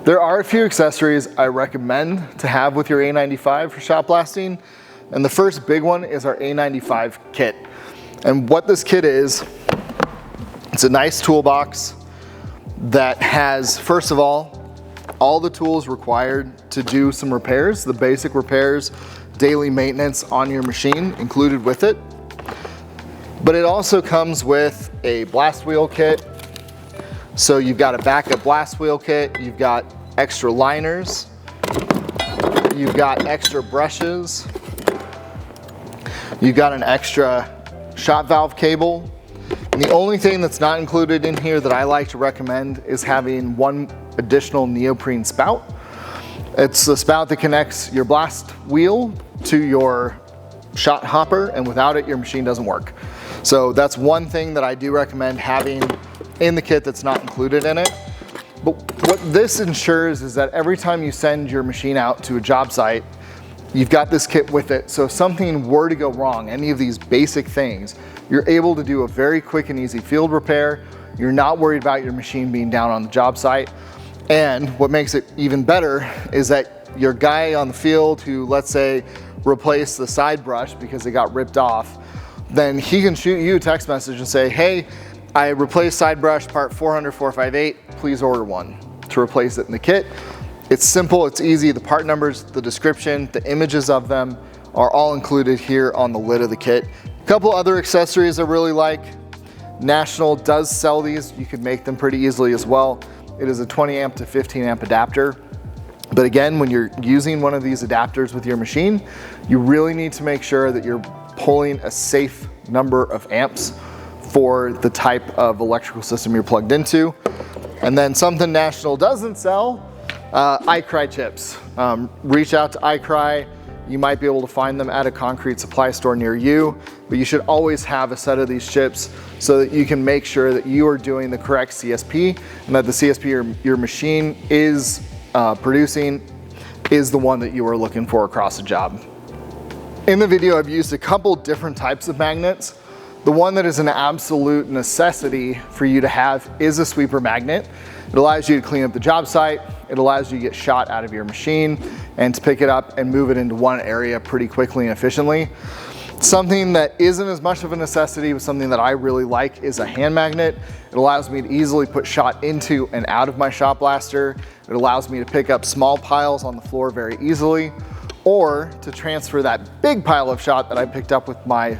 There are a few accessories I recommend to have with your A95 for shot blasting. And the first big one is our A95 kit. And what this kit is, it's a nice toolbox that has, first of all the tools required to do some repairs, the basic repairs, daily maintenance on your machine included with it. But it also comes with a blast wheel kit. So you've got a backup blast wheel kit, you've got extra liners, you've got extra brushes, you've got an extra shot valve cable. And the only thing that's not included in here that I like to recommend is having one additional neoprene spout. It's the spout that connects your blast wheel to your shot hopper, and without it, your machine doesn't work. So that's one thing that I do recommend having in the kit that's not included in it. But what this ensures is that every time you send your machine out to a job site, you've got this kit with it. So if something were to go wrong, any of these basic things, you're able to do a very quick and easy field repair. You're not worried about your machine being down on the job site. And what makes it even better is that your guy on the field who, let's say, replaced the side brush because it got ripped off, then he can shoot you a text message and say, hey, I replaced side brush part 400-458, please order one to replace it in the kit. It's simple, it's easy. The part numbers, the description, the images of them are all included here on the lid of the kit. A couple other accessories I really like. National does sell these. You can make them pretty easily as well. It is a 20 amp to 15 amp adapter. But again, when you're using one of these adapters with your machine, you really need to make sure that you're pulling a safe number of amps for the type of electrical system you're plugged into. And then something National doesn't sell, iCry chips. Reach out to iCry. You might be able to find them at a concrete supply store near you, but you should always have a set of these chips so that you can make sure that you are doing the correct CSP and that the CSP your machine is producing is the one that you are looking for across the job. In the video, I've used a couple different types of magnets. The one that is an absolute necessity for you to have is a sweeper magnet. It allows you to clean up the job site. It allows you to get shot out of your machine and to pick it up and move it into one area pretty quickly and efficiently. Something that isn't as much of a necessity, but something that I really like, is a hand magnet. It allows me to easily put shot into and out of my shot blaster. It allows me to pick up small piles on the floor very easily, or to transfer that big pile of shot that I picked up with my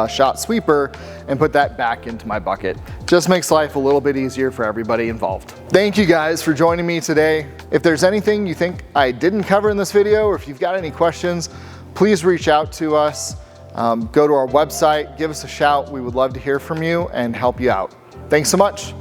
shot sweeper and put that back into my bucket. Just makes life a little bit easier for everybody involved. Thank you guys for joining me today. If there's anything you think I didn't cover in this video, or if you've got any questions, please reach out to us. Go to our website, give us a shout. We would love to hear from you and help you out. Thanks so much.